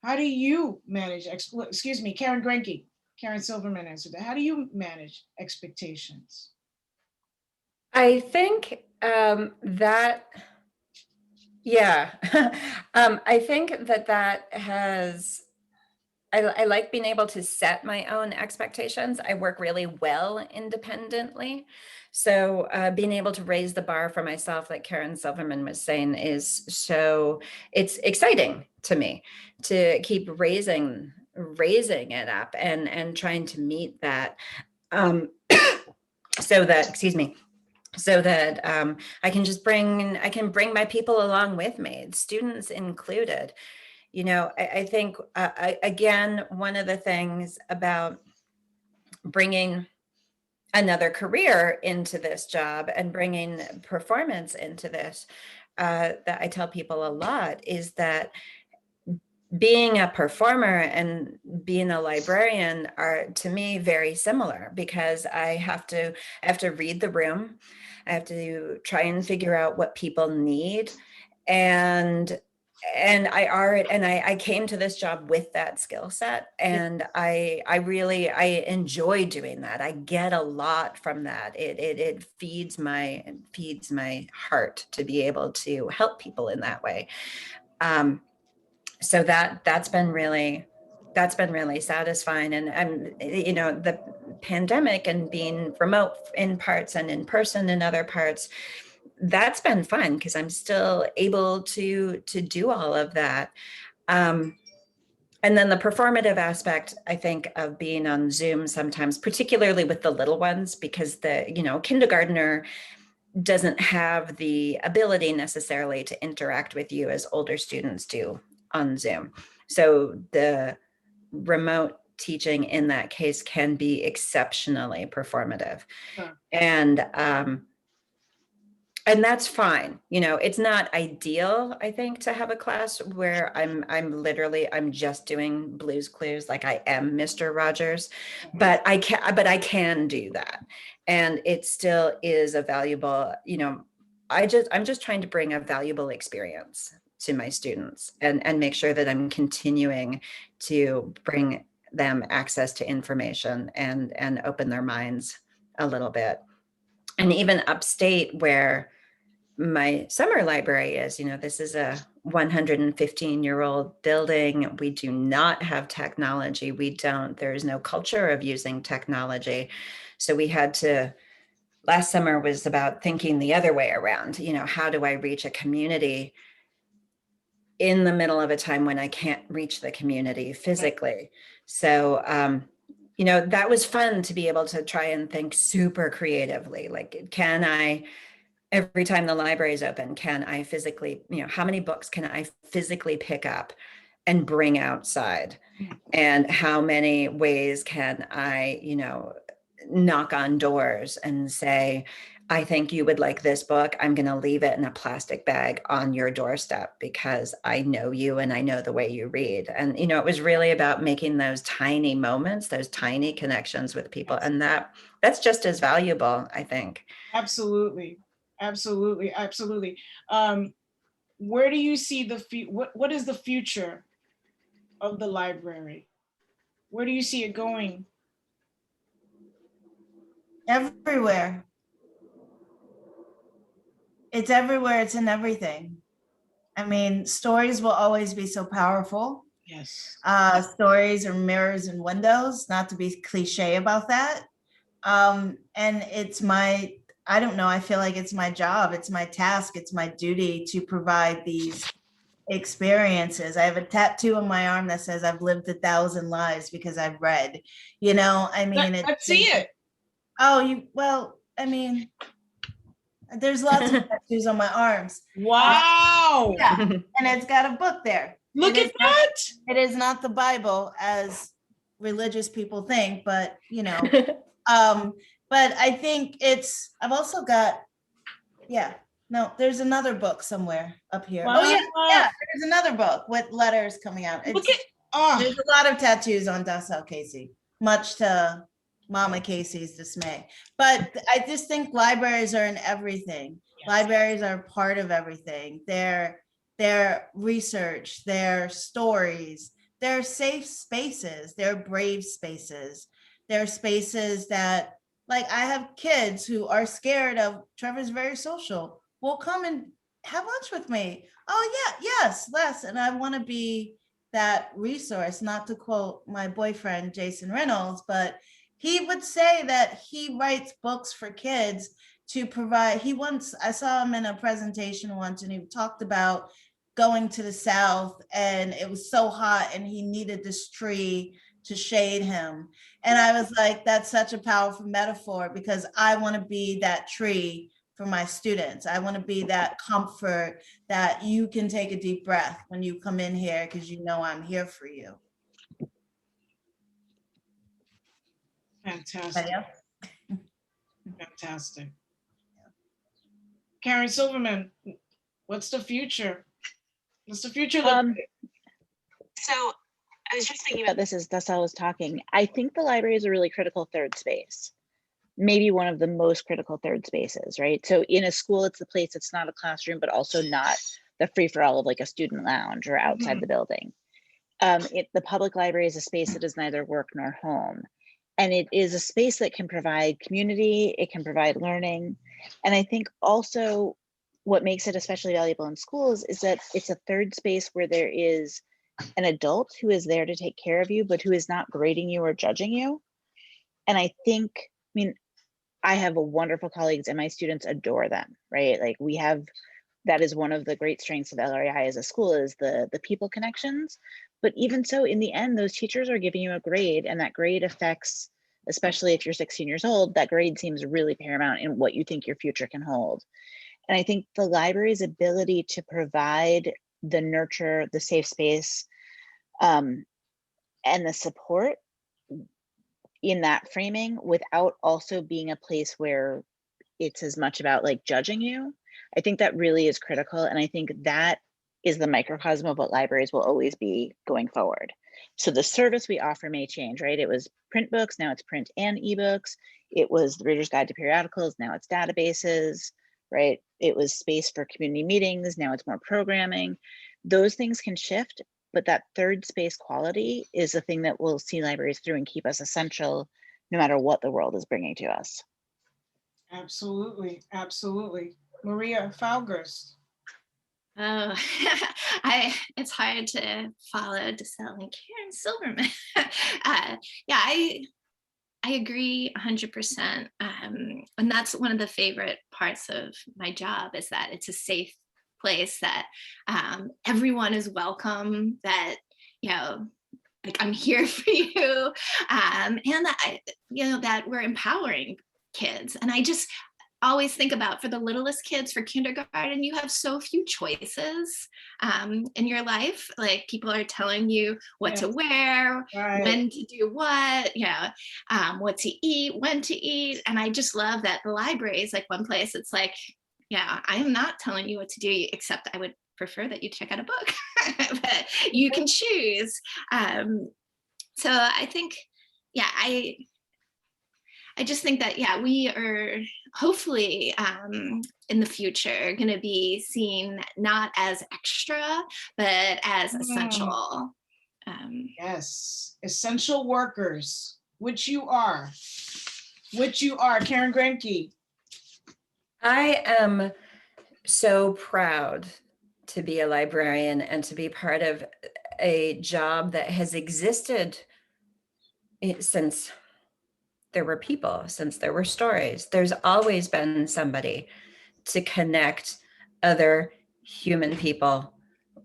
How do you manage, Karyn Grenke, Karyn Silverman answered that. How do you manage expectations? I think that, yeah, I think that has, I like being able to set my own expectations. I work really well independently. So being able to raise the bar for myself, like Karyn Silverman was saying, it's exciting to me to keep raising it up and trying to meet that. So that I can bring my people along with me, students included. I think, again, one of the things about bringing another career into this job and bringing performance into this, that I tell people a lot, is that being a performer and being a librarian are, to me, very similar, because I have to read the room. I have to try and figure out what people need. And I came to this job with that skill set, and I enjoy doing that. I get a lot from that. It feeds my heart to be able to help people in that way. So that's been really satisfying. And the pandemic and being remote in parts and in person in other parts, that's been fun because I'm still able to do all of that. And then the performative aspect, I think, of being on Zoom sometimes, particularly with the little ones, because the kindergartner doesn't have the ability necessarily to interact with you as older students do on Zoom. So the remote teaching in that case can be exceptionally performative. Sure. And that's fine. It's not ideal, I think, to have a class where I'm just doing Blue's Clues, like I am Mr. Rogers, but I can do that. And it still is a valuable, I'm just trying to bring a valuable experience to my students and make sure that I'm continuing to bring them access to information and open their minds a little bit. And even upstate, where my summer library is. You know, this is a 115-year-old building. We do not have technology. There's no culture of using technology. So we had to, last summer was about thinking the other way around. You know, how do I reach a community in the middle of a time when I can't reach the community physically? So, you know, that was fun to be able to try and think super creatively. Like, can I, every time the library is open, can I physically, you know, how many books can I physically pick up and bring outside? And how many ways can I, you know, knock on doors and say, I think you would like this book. I'm going to leave it in a plastic bag on your doorstep because I know you and I know the way you read. And, you know, it was really about making those tiny moments, those tiny connections with people. And that's just as valuable, I think. Absolutely. Absolutely. Absolutely. Where do you see what is the future of the library? Where do you see it going? Everywhere. It's everywhere. It's in everything. I mean, stories will always be so powerful. Yes. Stories are mirrors and windows, not to be cliche about that. And it's I don't know, I feel like it's my job, it's my task, it's my duty to provide these experiences. I have a tattoo on my arm that says I've lived 1,000 lives because I've read, you know, I mean, Let's see it. Oh, well, I mean, there's lots of tattoos on my arms. Wow. Yeah, and it's got a book there. Look at that. It is not the Bible as religious people think, but you know, but I think I've also got, no, there's another book somewhere up here. Wow. Oh yeah, there's another book with letters coming out. There's a lot of tattoos on Dacel Casey, much to Mama Casey's dismay. But I just think libraries are in everything. Yes. Libraries are part of everything. Their research, their stories, their safe spaces, their brave spaces. They're spaces that, like, I have kids who are scared of, Trevor's very social, will come and have lunch with me. Oh yeah, yes, Les. And I want to be that resource, not to quote my boyfriend, Jason Reynolds, but he would say that he writes books for kids to provide, I saw him in a presentation once and he talked about going to the South and it was so hot and he needed this tree to shade him. And I was like, that's such a powerful metaphor because I want to be that tree for my students. I want to be that comfort that you can take a deep breath when you come in here because you know I'm here for you. Fantastic. Fantastic. Karyn Silverman, what's the future? What's the future look like? So I was just thinking about this as Dacel was talking. I think the library is a really critical third space, maybe one of the most critical third spaces, right? So in a school, it's the place that's not a classroom, but also not the free-for-all of like a student lounge or outside the building. The public library is a space that is neither work nor home. And it is a space that can provide community, it can provide learning. And I think also what makes it especially valuable in schools is that it's a third space where there is an adult who is there to take care of you, but who is not grading you or judging you. And I think, I mean, I have wonderful colleagues and my students adore them, right? Like that is one of the great strengths of LREI as a school is the people connections. But even so, in the end, those teachers are giving you a grade and that grade affects, especially if you're 16 years old, that grade seems really paramount in what you think your future can hold. And I think the library's ability to provide the nurture, the safe space, and the support in that framing without also being a place where it's as much about like judging you, I think that really is critical. And I think that is the microcosm of what libraries will always be going forward. So the service we offer may change, right? It was print books, now it's print and ebooks. It was the Reader's Guide to Periodicals, now it's databases, right? It was space for community meetings, now it's more programming. Those things can shift, but that third space quality is the thing that will see libraries through and keep us essential no matter what the world is bringing to us. Absolutely, absolutely. Maria Falgoust. Oh, it's hard to follow Dacel and Karyn Silverman. Yeah, I agree 100%. And that's one of the favorite parts of my job, is that it's a safe place, that everyone is welcome, that, like, I'm here for you, and that, that we're empowering kids. And I just always think about, for the littlest kids, for kindergarten, you have so few choices in your life. Like, people are telling you what to wear, when to do what, what to eat, when to eat. And I just love that the library is like one place it's like, I'm not telling you what to do, except I would prefer that you check out a book, but you can choose. So I think, I just think that, we are hopefully in the future going to be seen not as extra, but as essential. Yes, essential workers, which you are, Karyn Grenke. I am so proud to be a librarian and to be part of a job that has existed since there were people, since there were stories. There's always been somebody to connect other human people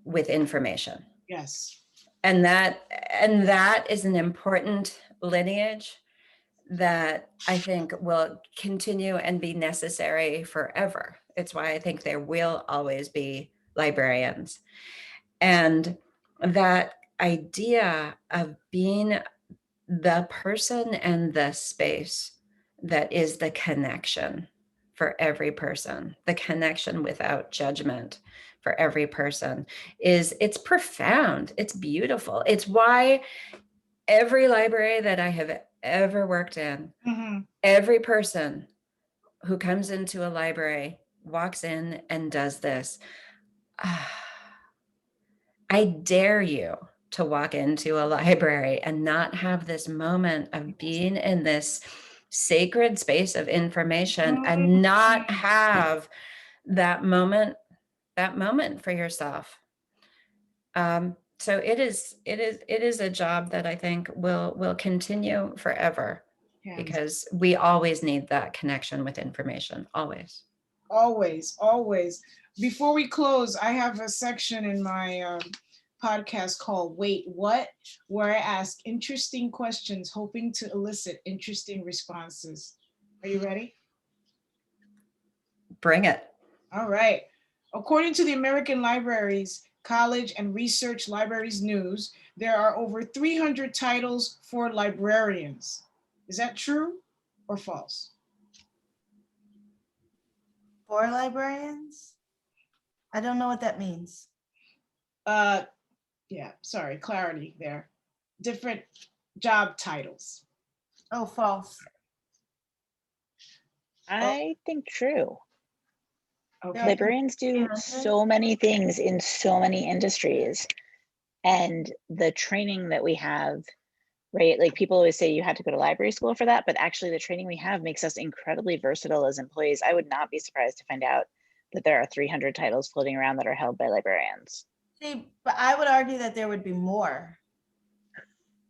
with information. Yes. And that is an important lineage that I think will continue and be necessary forever. It's why I think there will always be librarians. And that idea of being the person and the space that is the connection for every person, the connection without judgment for every person, it's profound, it's beautiful. It's why every library that I have ever worked in, every person who comes into a library walks in and does this. I dare you to walk into a library and not have this moment of being in this sacred space of information and not have that moment for yourself. So it is a job that I think will continue forever, because we always need that connection with information, always. Always. Before we close, I have a section in my podcast called Wait, What?, where I ask interesting questions, hoping to elicit interesting responses. Are you ready? Bring it. All right. According to the American Libraries College and Research Libraries News, there are over 300 titles for librarians. Is that true or false? For librarians? I don't know what that means. Yeah, sorry, clarity there. Different job titles. Oh, false. I think true. Okay. Librarians do so many things in so many industries, and the training that we have, right? Like, people always say you had to go to library school for that, but actually the training we have makes us incredibly versatile as employees. I would not be surprised to find out that there are 300 titles floating around that are held by librarians. See, but I would argue that there would be more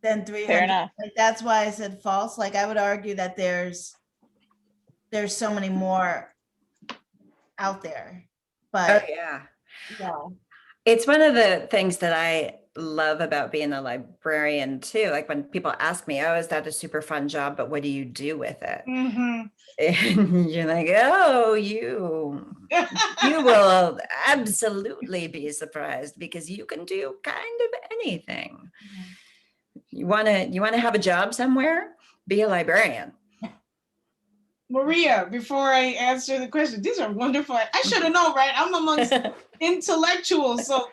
than 300. Fair enough. Like, that's why I said false. Like, I would argue that there's so many more out there. But yeah. Yeah. It's one of the things that I love about being a librarian too. Like, when people ask me, oh, is that a super fun job, but what do you do with it? And you're like, oh, you will absolutely be surprised, because you can do kind of anything. You want to have a job somewhere? Be a librarian. Maria, before I answer the question, these are wonderful. I should have known, right? I'm amongst intellectuals. So,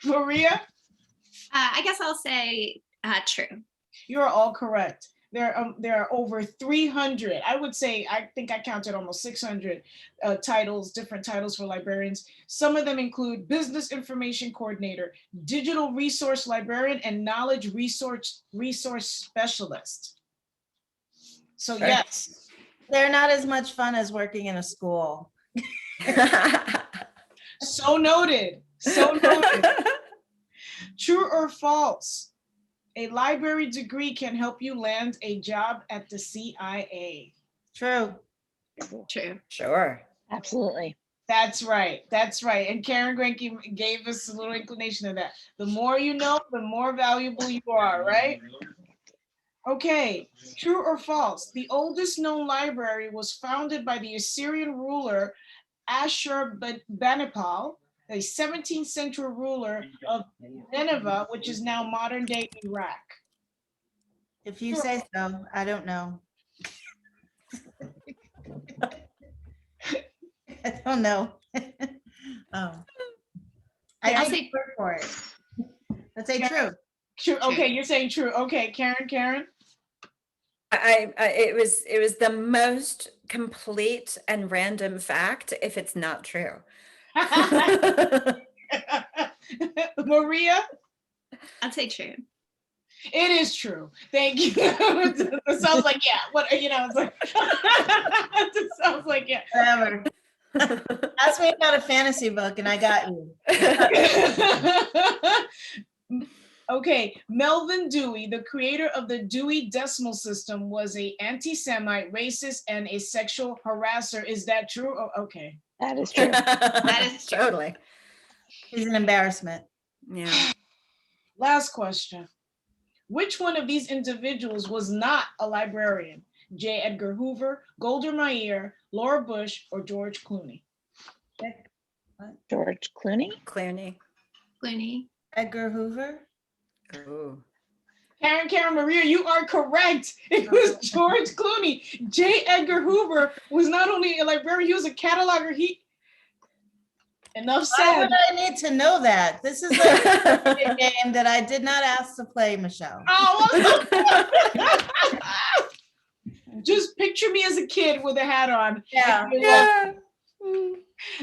Maria? I guess I'll say true. You're all correct. There are over 300. I would say, I think I counted almost 600 titles, different titles for librarians. Some of them include Business Information Coordinator, Digital Resource Librarian, and Knowledge Resource Specialist. So yes, They're not as much fun as working in a school. So noted. So noted. True or false? A library degree can help you land a job at the CIA. True. True. Sure. Absolutely. That's right. That's right. And Karyn Grenke gave us a little inclination of that. The more you know, the more valuable you are, right? Okay, true or false? The oldest known library was founded by the Assyrian ruler Ashurbanipal, a 17th century ruler of Nineveh, which is now modern day Iraq. If you say so, I don't know. I don't know. Oh. I I'll think say- word for it. Let's say true. True. Okay, you're saying true. Okay, Karyn. It was the most complete and random fact if it's not true. Maria? I'd say true. It is true. Thank you. It sounds like, yeah. What, it's like, it sounds like, yeah. Whatever. Ask me about a fantasy book and I got you. Okay, Melvin Dewey, the creator of the Dewey Decimal System, was a anti-Semite, racist, and a sexual harasser. Is that true? Oh, okay. That is true. That is true. totally. He's an embarrassment. Yeah. Last question. Which one of these individuals was not a librarian? J. Edgar Hoover, Golda Meir, Laura Bush, or George Clooney? George Clooney? Clooney. Clooney. Edgar Hoover. Ooh. Karyn Maria, you are correct. It was George Clooney. J. Edgar Hoover was not only a librarian, he was a cataloger. Enough Why said. would I need to know that? This is a game that I did not ask to play, Michelle. Oh, just picture me as a kid with a hat on. Yeah. Yeah.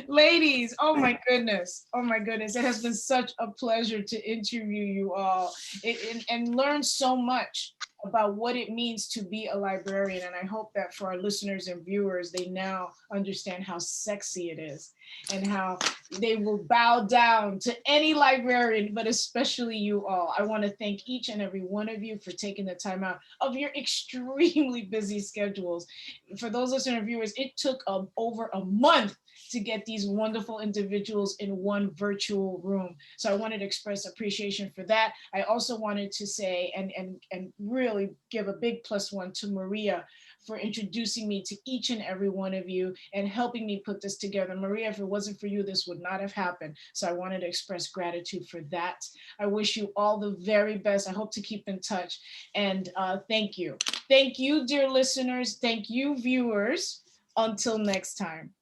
Ladies, oh my goodness. Oh my goodness. It has been such a pleasure to interview you all and learn so much about what it means to be a librarian. And I hope that for our listeners and viewers, they now understand how sexy it is and how they will bow down to any librarian, but especially you all. I want to thank each and every one of you for taking the time out of your extremely busy schedules. For those listeners and viewers, it took over a month to get these wonderful individuals in one virtual room. So I wanted to express appreciation for that. I also wanted to say and really give a big +1 to Maria for introducing me to each and every one of you and helping me put this together. Maria, if it wasn't for you, this would not have happened. So I wanted to express gratitude for that. I wish you all the very best. I hope to keep in touch. And thank you. Thank you, dear listeners. Thank you, viewers. Until next time.